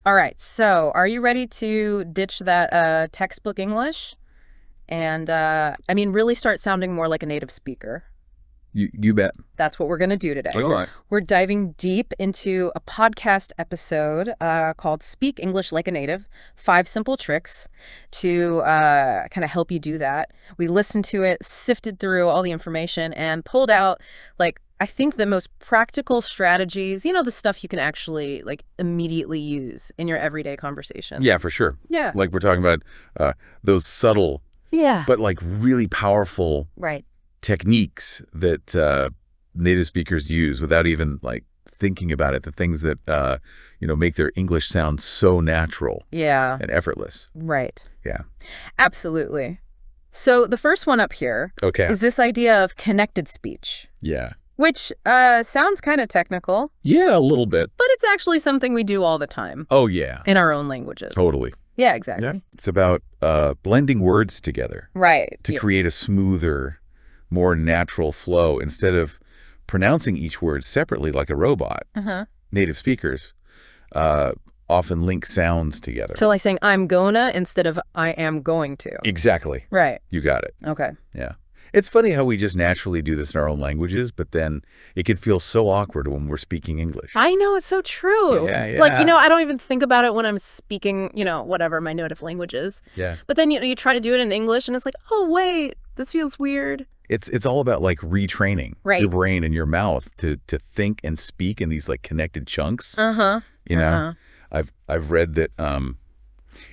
All right, so are you ready to ditch that textbook English and, really start sounding more like a native speaker? You bet. That's what we're going to do today. All right. We're diving deep into a podcast episode called Speak English Like a Native, 5 Simple Tricks to kind of help you do that. We listened to it, sifted through all the information, and pulled out, I think the most practical strategies, the stuff you can actually, immediately use in your everyday conversation. Yeah, for sure. Yeah. Like we're talking about those subtle, but really powerful Right. techniques that native speakers use without even thinking about it. The things that make their English sound so natural. Yeah. And effortless. Right. Yeah. Absolutely. So the first one up here is this idea of connected speech. Yeah. Which sounds kind of technical. Yeah, a little bit. But it's actually something we do all the time. Oh, yeah. In our own languages. Totally. Yeah, exactly. Yeah. It's about blending words together. Right. To create a smoother, more natural flow. Instead of pronouncing each word separately like a robot, native speakers often link sounds together. So like saying I'm gonna instead of I am going to. Exactly. Right. You got it. Okay. Yeah. It's funny how we just naturally do this in our own languages, but then it can feel so awkward when we're speaking English. I know, it's so true. Yeah. I don't even think about it when I'm speaking, whatever my native language is. Yeah. But then, you try to do it in English and it's like, oh, wait, this feels weird. It's all about retraining your brain and your mouth to think and speak in these connected chunks. You know, I've read that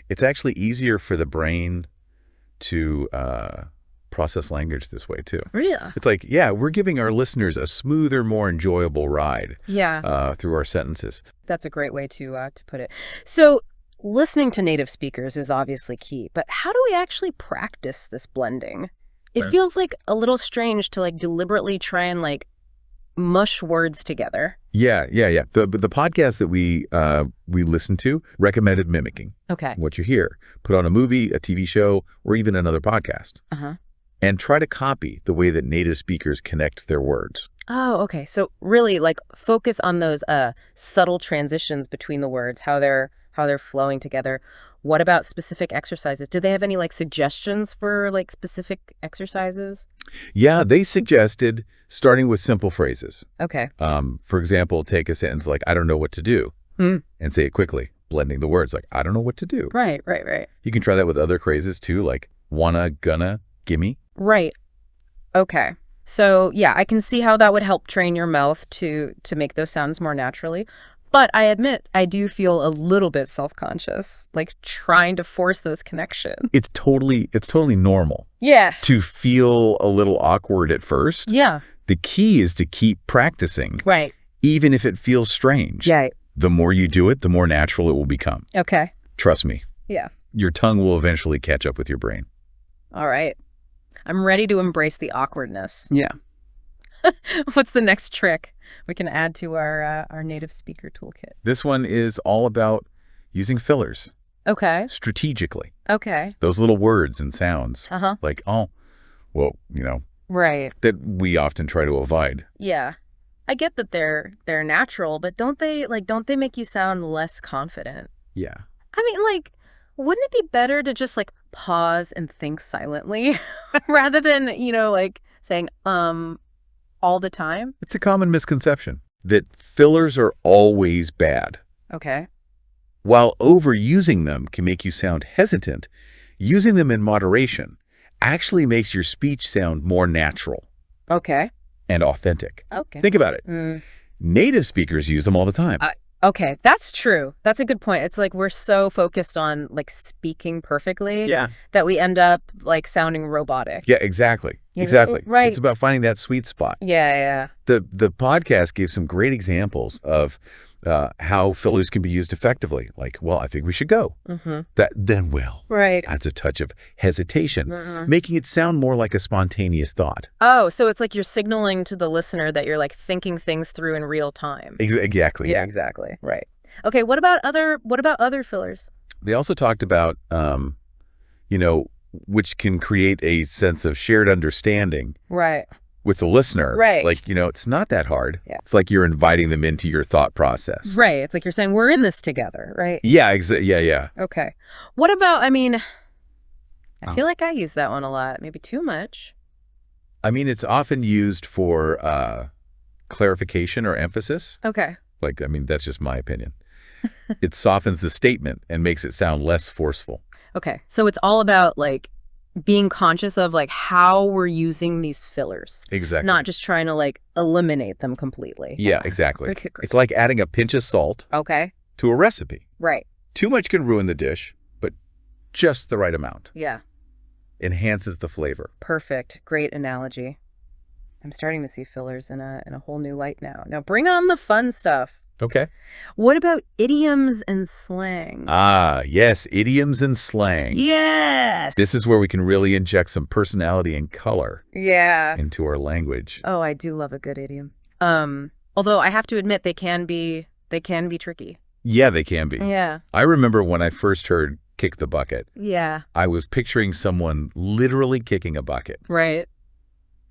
it's actually easier for the brain to process language this way too. Really? It's we're giving our listeners a smoother, more enjoyable ride. Yeah. Through our sentences. That's a great way to put it. So listening to native speakers is obviously key, but how do we actually practice this blending? It feels like a little strange to deliberately try and mush words together. Yeah. The podcast that we listened to recommended mimicking. Okay. What you hear. Put on a movie, a TV show, or even another podcast. And try to copy the way that native speakers connect their words. Oh, okay. So really focus on those subtle transitions between the words, how they're flowing together. What about specific exercises? Do they have any suggestions for specific exercises? Yeah, they suggested starting with simple phrases. Okay. For example, take a sentence like, I don't know what to do, and say it quickly, blending the words I don't know what to do. Right. You can try that with other phrases too, like wanna, gonna, gimme. Right. Okay. So yeah, I can see how that would help train your mouth to make those sounds more naturally. But I admit, I do feel a little bit self-conscious, trying to force those connections. It's totally normal. Yeah. To feel a little awkward at first. Yeah. The key is to keep practicing. Right. Even if it feels strange. Yeah. The more you do it, the more natural it will become. Okay. Trust me. Yeah. Your tongue will eventually catch up with your brain. All right. I'm ready to embrace the awkwardness. Yeah. What's the next trick we can add to our native speaker toolkit? This one is all about using fillers. Okay. Strategically. Okay. Those little words and sounds. Right. That we often try to avoid. Yeah. I get that they're natural, but don't they make you sound less confident? Yeah. Wouldn't it be better to just pause and think silently rather than, saying all the time? It's a common misconception that fillers are always bad. Okay. While overusing them can make you sound hesitant, using them in moderation actually makes your speech sound more natural. Okay. And authentic. Okay. Think about it. Native speakers use them all the time. Okay, that's true. That's a good point. It's we're so focused on speaking perfectly that we end up sounding robotic. Yeah, exactly. Exactly. Right. It's about finding that sweet spot. Yeah. The podcast gave some great examples of how fillers can be used effectively. I think we should go. Right. Adds a touch of hesitation, making it sound more like a spontaneous thought. Oh, so it's you're signaling to the listener that you're thinking things through in real time. Exactly. Yeah, exactly. Right. Okay, what about other fillers? They also talked about, which can create a sense of shared understanding. Right. with the listener. Right. Like, it's not that hard. Yeah. It's like you're inviting them into your thought process. Right. It's like you're saying, we're in this together, right? Yeah, yeah. Okay. What about, I feel like I use that one a lot, maybe too much. It's often used for clarification or emphasis. Okay. Like, that's just my opinion. It softens the statement and makes it sound less forceful. Okay. So it's all about, like, being conscious of, like, how we're using these fillers. Exactly. Not just trying to, like, eliminate them completely. Yeah, exactly. Okay, great. It's like adding a pinch of salt to a recipe. Right. Too much can ruin the dish, but just the right amount. Yeah. Enhances the flavor. Perfect. Great analogy. I'm starting to see fillers in a whole new light now. Now bring on the fun stuff. Okay. What about idioms and slang? Ah, yes, idioms and slang. Yes! This is where we can really inject some personality and color into our language. Oh, I do love a good idiom. Although I have to admit they can be tricky. Yeah, they can be. Yeah. I remember when I first heard kick the bucket. Yeah. I was picturing someone literally kicking a bucket. Right.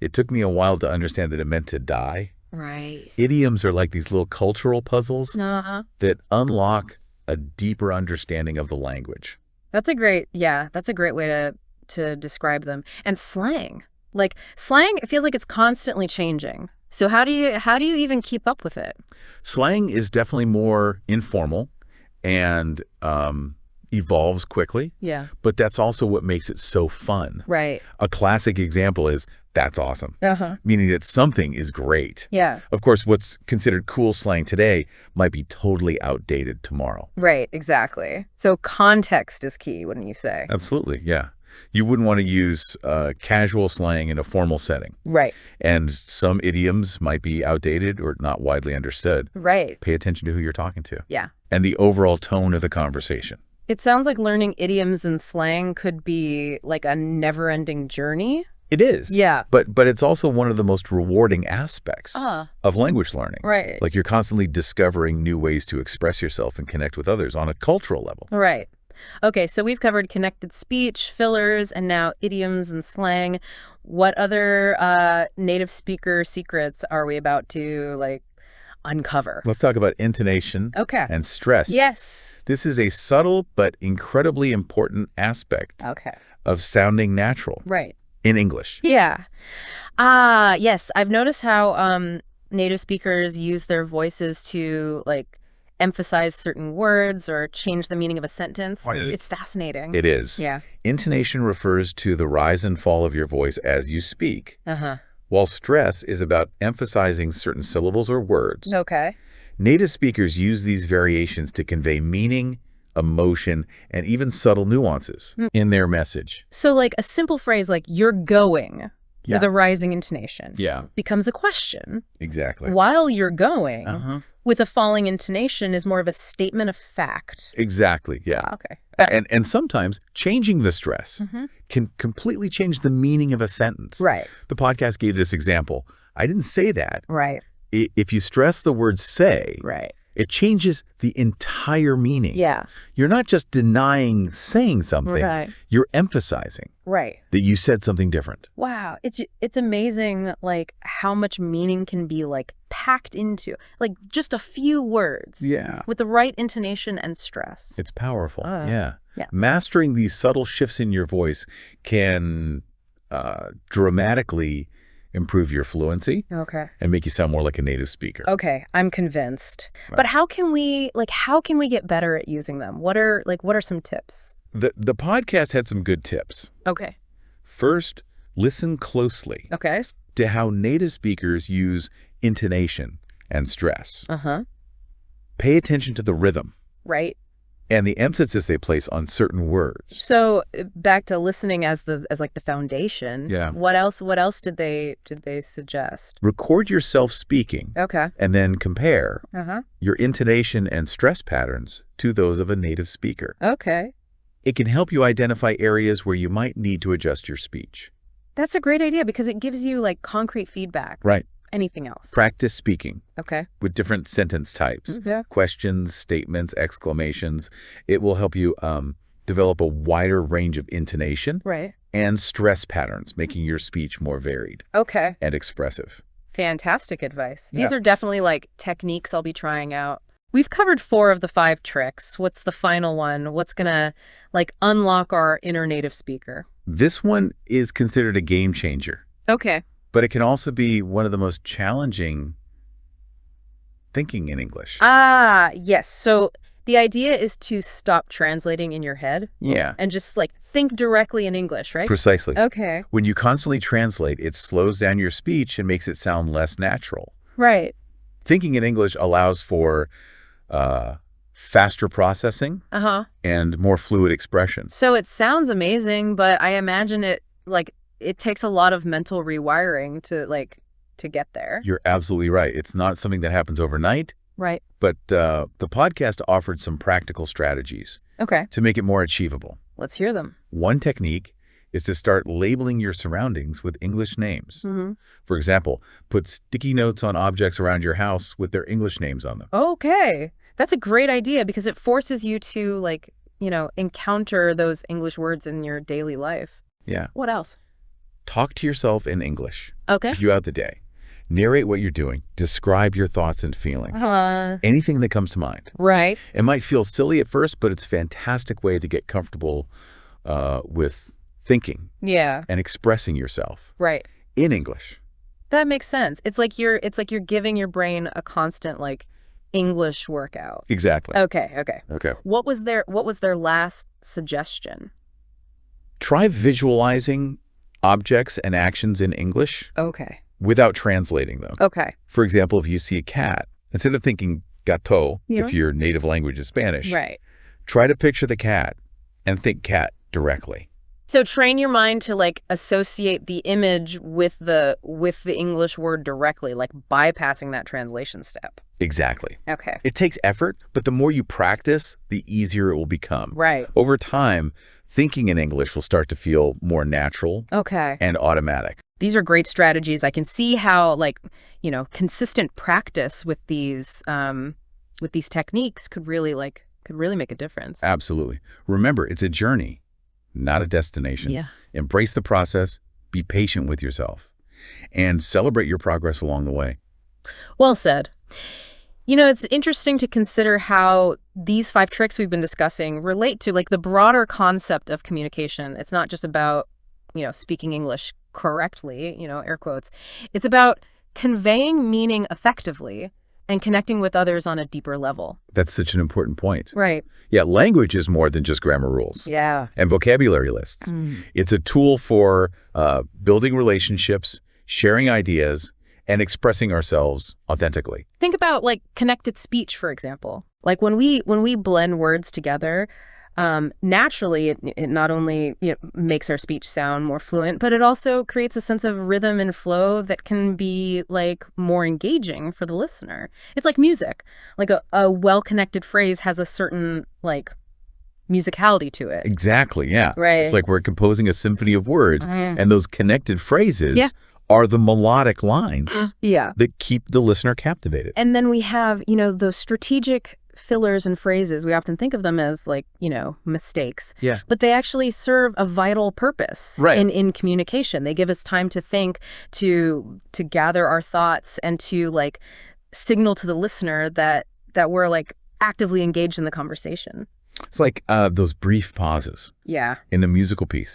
It took me a while to understand that it meant to die. Right. Idioms are like these little cultural puzzles that unlock a deeper understanding of the language. That's a great way to describe them. And slang. Like, slang, it feels like it's constantly changing. So how do you even keep up with it? Slang is definitely more informal and evolves quickly. Yeah. But that's also what makes it so fun. Right. A classic example is, that's awesome. Meaning that something is great. Yeah. Of course, what's considered cool slang today might be totally outdated tomorrow. Right, exactly. So context is key, wouldn't you say? Absolutely, yeah. You wouldn't want to use casual slang in a formal setting. Right. And some idioms might be outdated or not widely understood. Right. Pay attention to who you're talking to. Yeah. And the overall tone of the conversation. It sounds like learning idioms and slang could be like a never-ending journey. It is. Yeah. But it's also one of the most rewarding aspects of language learning. Right. Like you're constantly discovering new ways to express yourself and connect with others on a cultural level. Right. Okay, so we've covered connected speech, fillers, and now idioms and slang. What other native speaker secrets are we about to, like, uncover? Let's talk about intonation and stress. Yes. This is a subtle but incredibly important aspect of sounding natural. Right. In English. Yeah. Yes, I've noticed how native speakers use their voices to, like, emphasize certain words or change the meaning of a sentence. It's fascinating. It is. Yeah. Intonation refers to the rise and fall of your voice as you speak. While stress is about emphasizing certain syllables or words. Okay. Native speakers use these variations to convey meaning, emotion, and even subtle nuances in their message. So, like, a simple phrase like, you're going, with a rising intonation, becomes a question. Exactly. While you're going, with a falling intonation is more of a statement of fact. Exactly, yeah. Okay. And sometimes changing the stress can completely change the meaning of a sentence. Right. The podcast gave this example. I didn't say that. Right. If you stress the word say, it changes the entire meaning. Yeah. You're not just denying saying something. You're emphasizing that you said something different. Wow. It's amazing, like, how much meaning can be, like, packed into, like, just a few words. Yeah. With the right intonation and stress. It's powerful. Yeah. Mastering these subtle shifts in your voice can dramatically improve your fluency and make you sound more like a native speaker. Okay, I'm convinced. But how can we get better at using them? What are some tips? The podcast had some good tips. Okay. First, listen closely to how native speakers use intonation and stress. Pay attention to the rhythm. Right. And the emphasis they place on certain words. So back to listening as like the foundation. Yeah. What else did they suggest? Record yourself speaking. Okay. And then compare your intonation and stress patterns to those of a native speaker. Okay. It can help you identify areas where you might need to adjust your speech. That's a great idea because it gives you, like, concrete feedback. Right. Anything else? Practice speaking. Okay. With different sentence types. Questions, statements, exclamations. It will help you develop a wider range of intonation right. and stress patterns, making your speech more varied Okay. and expressive. Fantastic advice. Yeah. These are definitely like techniques I'll be trying out. We've covered 4 of the 5 tricks. What's the final one? What's gonna like unlock our inner native speaker? This one is considered a game changer. Okay. But it can also be one of the most challenging thinking in English. Ah, yes. So the idea is to stop translating in your head. Yeah. And just like think directly in English, right? Precisely. Okay. When you constantly translate, it slows down your speech and makes it sound less natural. Right. Thinking in English allows for faster processing and more fluid expression. So it sounds amazing, but I imagine it takes a lot of mental rewiring to get there. You're absolutely right. It's not something that happens overnight. Right. But the podcast offered some practical strategies to make it more achievable. Let's hear them. One technique is to start labeling your surroundings with English names. For example, put sticky notes on objects around your house with their English names on them. Okay. That's a great idea because it forces you to encounter those English words in your daily life. Yeah. What else? Talk to yourself in English throughout the day. Narrate what you're doing. Describe your thoughts and feelings. Anything that comes to mind. Right. It might feel silly at first, but it's a fantastic way to get comfortable with thinking and expressing yourself in English. That makes sense. It's like you're giving your brain a constant English workout. Exactly. Okay. What was their last suggestion? Try visualizing objects and actions in English without translating them. For example, if you see a cat, instead of thinking gato, if your native language is Spanish, try to picture the cat and think cat directly. So train your mind to associate the image with the English word directly, bypassing that translation step. Exactly. Okay. It takes effort, but the more you practice, the easier it will become. Right. Over time, thinking in English will start to feel more natural and automatic. These are great strategies. I can see how consistent practice with these techniques could really make a difference. Absolutely. Remember, it's a journey, not a destination. Yeah. Embrace the process, be patient with yourself, and celebrate your progress along the way. Well said. It's interesting to consider how these 5 tricks we've been discussing relate to the broader concept of communication. It's not just about, speaking English correctly, air quotes. It's about conveying meaning effectively and connecting with others on a deeper level. That's such an important point. Right. Yeah, language is more than just grammar rules. Yeah. And vocabulary lists. It's a tool for building relationships, sharing ideas, and expressing ourselves authentically. Think about connected speech, for example. When we blend words together, naturally it not only makes our speech sound more fluent, but it also creates a sense of rhythm and flow that can be more engaging for the listener. It's like music. A well-connected phrase has a certain musicality to it. Exactly, yeah. Right. It's like we're composing a symphony of words, and those connected phrases are the melodic lines that keep the listener captivated. And then we have, those strategic fillers and phrases. We often think of them as mistakes. Yeah. But they actually serve a vital purpose in communication. They give us time to think, to gather our thoughts, and to signal to the listener that we're actively engaged in the conversation. It's like those brief pauses. Yeah. In a musical piece.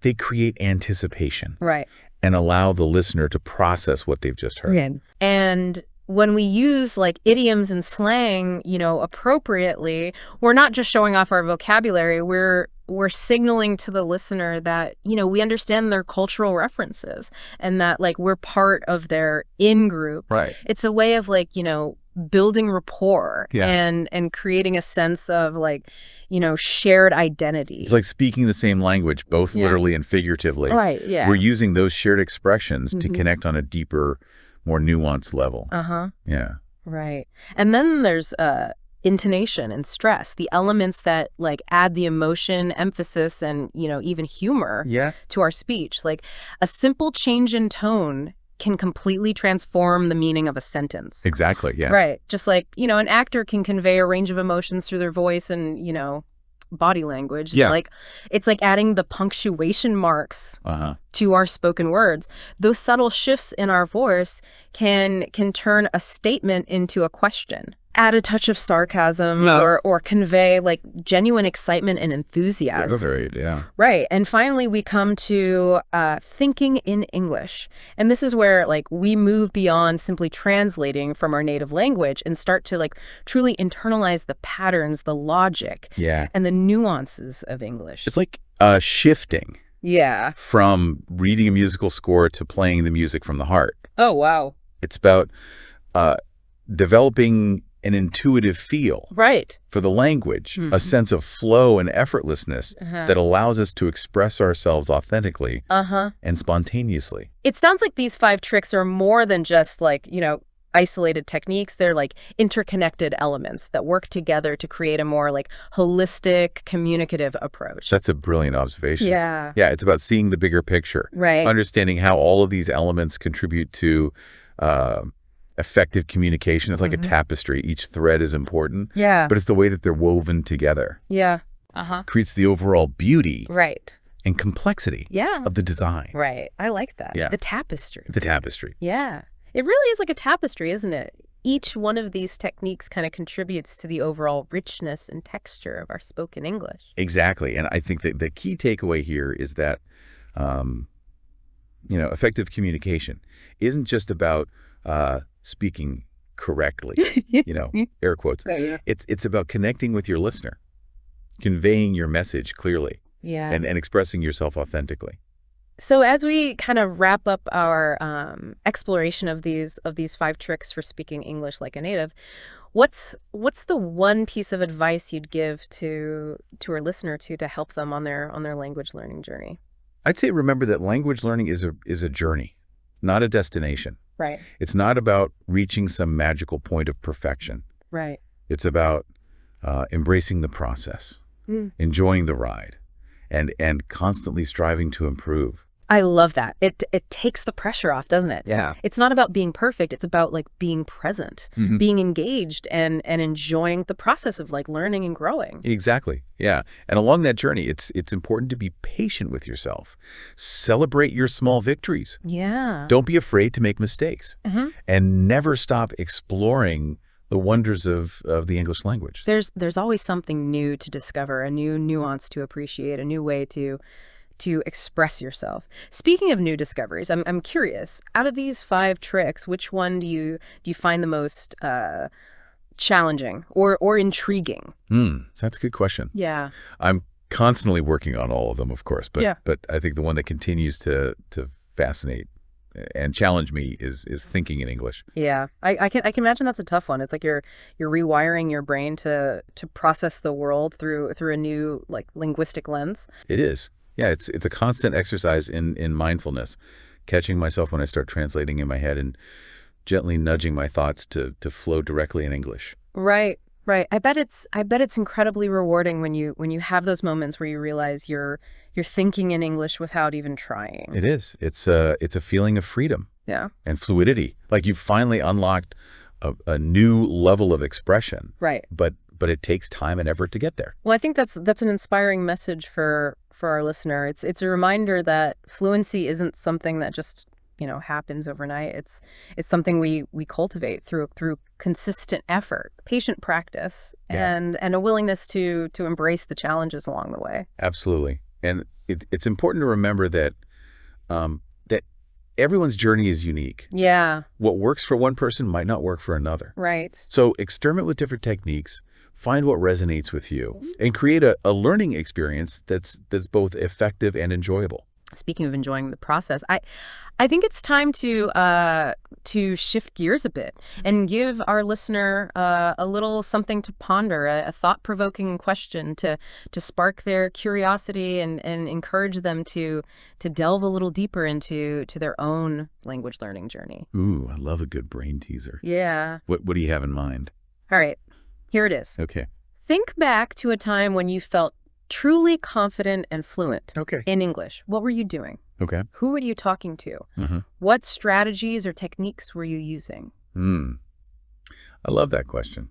They create anticipation. Right. And allow the listener to process what they've just heard. Yeah. And when we use idioms and slang, appropriately, we're not just showing off our vocabulary. We're signaling to the listener that, we understand their cultural references and that we're part of their in-group. Right. It's a way of building rapport and creating a sense of shared identity. It's like speaking the same language, both literally and figuratively. Right, yeah. We're using those shared expressions to connect on a deeper, more nuanced level. Yeah. Right. And then there's intonation and stress, the elements that add the emotion, emphasis, and, even humor to our speech. A simple change in tone can completely transform the meaning of a sentence. Exactly, yeah. Right. Just an actor can convey a range of emotions through their voice and, body language. Yeah. Like, it's like adding the punctuation marks to our spoken words. Those subtle shifts in our voice can turn a statement into a question. Add a touch of sarcasm or convey like genuine excitement and enthusiasm. Right, yeah. Right. And finally, we come to thinking in English. And this is where like we move beyond simply translating from our native language and start to like truly internalize the patterns, the logic, and the nuances of English. It's like shifting from reading a musical score to playing the music from the heart. Oh, wow. It's about developing an intuitive feel for the language, a sense of flow and effortlessness that allows us to express ourselves authentically and spontaneously. It sounds like these 5 tricks are more than just like, isolated techniques. They're like interconnected elements that work together to create a more like holistic, communicative approach. That's a brilliant observation. Yeah. Yeah, it's about seeing the bigger picture. Right. Understanding how all of these elements contribute to effective communication. It's like a tapestry. Each thread is important. Yeah. But it's the way that they're woven together. Yeah. Creates the overall beauty. Right. And complexity of the design. Right. I like that. Yeah. The tapestry. The tapestry. Yeah. It really is like a tapestry, isn't it? Each one of these techniques kind of contributes to the overall richness and texture of our spoken English. Exactly. And I think that the key takeaway here is that, effective communication isn't just about speaking correctly, air quotes. It's about connecting with your listener, conveying your message clearly, and expressing yourself authentically. So as we kind of wrap up our exploration of these 5 tricks for speaking English like a native, what's the one piece of advice you'd give to our listener to help them on their language learning journey? I'd say remember that language learning is a journey, not a destination. Right. It's not about reaching some magical point of perfection. Right. It's about embracing the process, enjoying the ride, and constantly striving to improve. I love that. It takes the pressure off, doesn't it? Yeah. It's not about being perfect. It's about like being present, being engaged, and enjoying the process of like learning and growing. Exactly. Yeah. And along that journey, it's important to be patient with yourself. Celebrate your small victories. Yeah. Don't be afraid to make mistakes. And never stop exploring the wonders of the English language. There's always something new to discover, a new nuance to appreciate, a new way to express yourself. Speaking of new discoveries, I'm curious, out of these 5 tricks, which one do you find the most challenging or intriguing? That's a good question. Yeah. I'm constantly working on all of them, of course, but I think the one that continues to fascinate and challenge me is thinking in English. Yeah. I can imagine that's a tough one. It's like you're rewiring your brain to process the world through a new like linguistic lens. It is. Yeah, it's a constant exercise in mindfulness, catching myself when I start translating in my head and gently nudging my thoughts to flow directly in English. Right, right. I bet it's incredibly rewarding when you have those moments where you realize you're thinking in English without even trying. It is. It's a feeling of freedom. Yeah. And fluidity. Like you've finally unlocked a new level of expression. Right. But it takes time and effort to get there. Well, I think that's an inspiring message for our listener. It's a reminder that fluency isn't something that just, happens overnight. It's something we cultivate through consistent effort, patient practice, and a willingness to embrace the challenges along the way. Absolutely. And it's important to remember that that everyone's journey is unique. Yeah. What works for one person might not work for another. Right. So experiment with different techniques, find what resonates with you, and create a learning experience that's both effective and enjoyable. Speaking of enjoying the process, I think it's time to shift gears a bit and give our listener a little something to ponder, a thought-provoking question to spark their curiosity and encourage them to delve a little deeper into their own language learning journey. Ooh, I love a good brain teaser. Yeah. What do you have in mind? All right, here it is. Okay. Think back to a time when you felt truly confident and fluent in English. What were you doing? Okay. Who were you talking to? What strategies or techniques were you using? I love that question.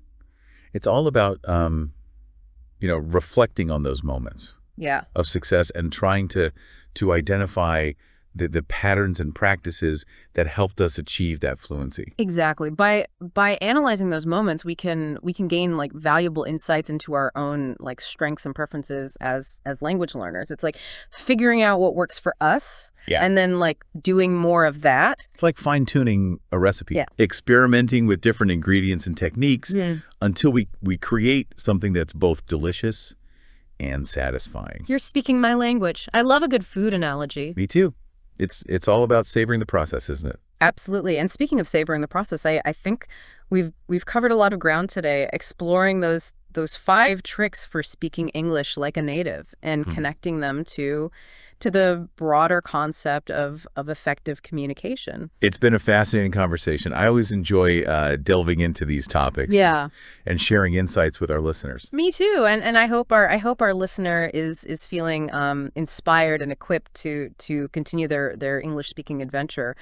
It's all about reflecting on those moments of success and trying to identify the patterns and practices that helped us achieve that fluency. Exactly. By analyzing those moments, we can gain like valuable insights into our own like strengths and preferences as language learners. It's like figuring out what works for us and then like doing more of that. It's like fine-tuning a recipe, experimenting with different ingredients and techniques until we create something that's both delicious and satisfying. You're speaking my language. I love a good food analogy. Me too. It's all about savoring the process, isn't it? Absolutely. And speaking of savoring the process, I think we've covered a lot of ground today, exploring those 5 tricks for speaking English like a native and connecting them to the broader concept of effective communication. It's been a fascinating conversation. I always enjoy delving into these topics and sharing insights with our listeners. Me too. And I hope our listener is feeling inspired and equipped to continue their English speaking adventure.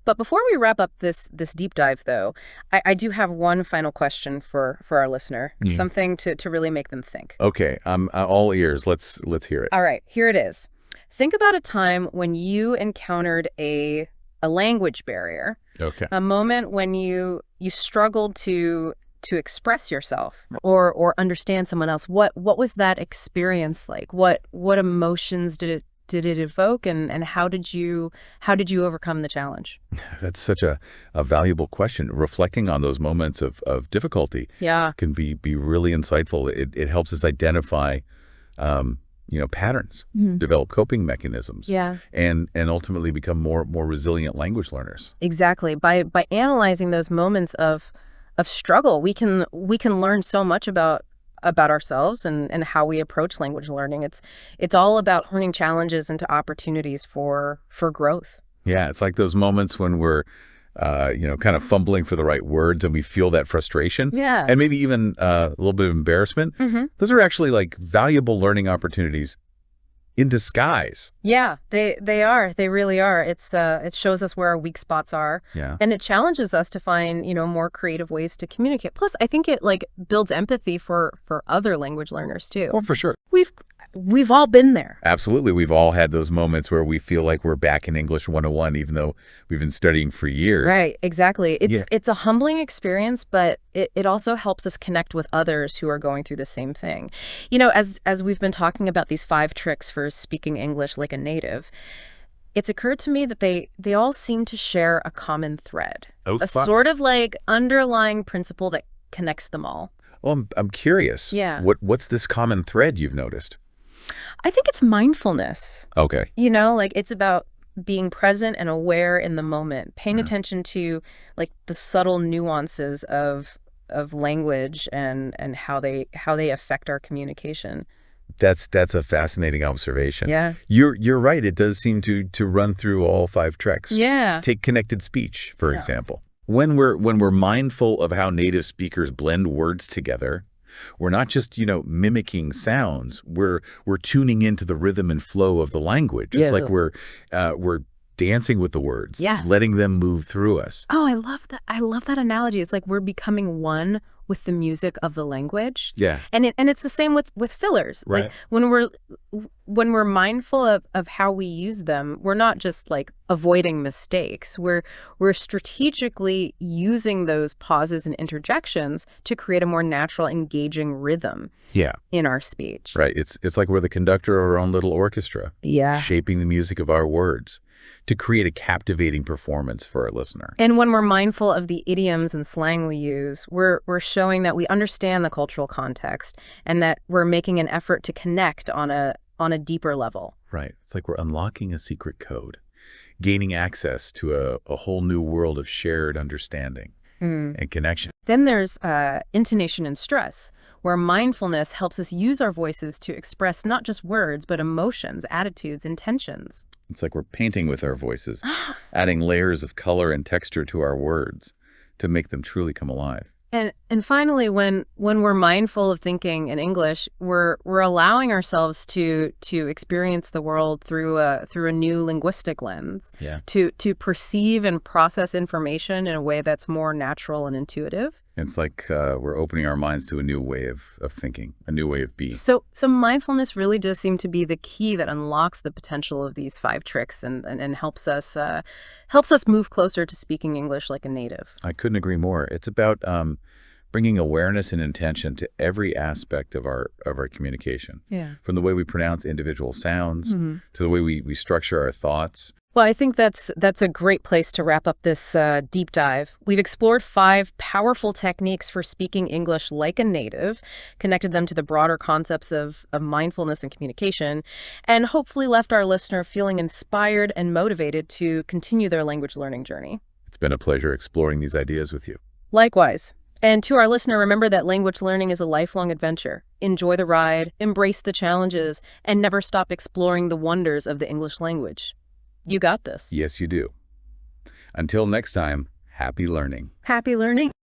But before we wrap up this deep dive, though, I do have one final question for our listener, something to really make them think. Okay, I'm all ears. Let's hear it. All right, here it is. Think about a time when you encountered a language barrier. Okay. A moment when you struggled to express yourself or understand someone else. What was that experience like? What emotions did it evoke, and how did you overcome the challenge? That's such a valuable question. Reflecting on those moments of difficulty can be really insightful. It helps us identify patterns, develop coping mechanisms, and ultimately become more resilient language learners. Exactly. By analyzing those moments of struggle, we can learn so much about ourselves and how we approach language learning. It's all about turning challenges into opportunities for growth. Yeah, it's like those moments when we're kind of fumbling for the right words and we feel that frustration. Yeah. And maybe even a little bit of embarrassment. Those are actually like valuable learning opportunities in disguise. Yeah, they are. They really are. It shows us where our weak spots are. Yeah. And it challenges us to find, more creative ways to communicate. Plus, I think it like builds empathy for other language learners too. Well, for sure. We've all been there. Absolutely. We've all had those moments where we feel like we're back in English 101, even though we've been studying for years. Right, exactly. It's a humbling experience, but it also helps us connect with others who are going through the same thing. As we've been talking about these 5 tricks for speaking English like a native, it's occurred to me that they all seem to share a common thread, a sort of like underlying principle that connects them all. Well, I'm curious. Yeah. What's this common thread you've noticed? I think it's mindfulness. Okay. Like it's about being present and aware in the moment, paying attention to like the subtle nuances of language and how they affect our communication. That's a fascinating observation. Yeah. You're right. It does seem to run through all 5 tricks. Yeah. Take connected speech, for example. When we're mindful of how native speakers blend words together, we're not just, mimicking sounds. We're tuning into the rhythm and flow of the language. It's like we're dancing with the words, letting them move through us. Oh, I love that. I love that analogy. It's like we're becoming one with the music of the language. Yeah. And it's the same with fillers. Right. Like when we're mindful of how we use them, we're not just like avoiding mistakes. We're strategically using those pauses and interjections to create a more natural, engaging rhythm in our speech. Right. It's like we're the conductor of our own little orchestra. Yeah. Shaping the music of our words to create a captivating performance for our listener. And when we're mindful of the idioms and slang we use, we're showing that we understand the cultural context and that we're making an effort to connect on a deeper level. Right. It's like we're unlocking a secret code, gaining access to a whole new world of shared understanding and connection. Then there's intonation and stress, where mindfulness helps us use our voices to express not just words, but emotions, attitudes, intentions. It's like we're painting with our voices, adding layers of color and texture to our words to make them truly come alive. And finally, when we're mindful of thinking in English, we're allowing ourselves to experience the world through a new linguistic lens. Yeah. To perceive and process information in a way that's more natural and intuitive. It's like we're opening our minds to a new way of thinking, a new way of being. So mindfulness really does seem to be the key that unlocks the potential of these 5 tricks and helps us move closer to speaking English like a native. I couldn't agree more. It's about bringing awareness and intention to every aspect of our communication. Yeah. From the way we pronounce individual sounds to the way we structure our thoughts. Well, I think that's a great place to wrap up this deep dive. We've explored 5 powerful techniques for speaking English like a native, connected them to the broader concepts of mindfulness and communication, and hopefully left our listener feeling inspired and motivated to continue their language learning journey. It's been a pleasure exploring these ideas with you. Likewise. And to our listener, remember that language learning is a lifelong adventure. Enjoy the ride, embrace the challenges, and never stop exploring the wonders of the English language. You got this. Yes, you do. Until next time, happy learning. Happy learning.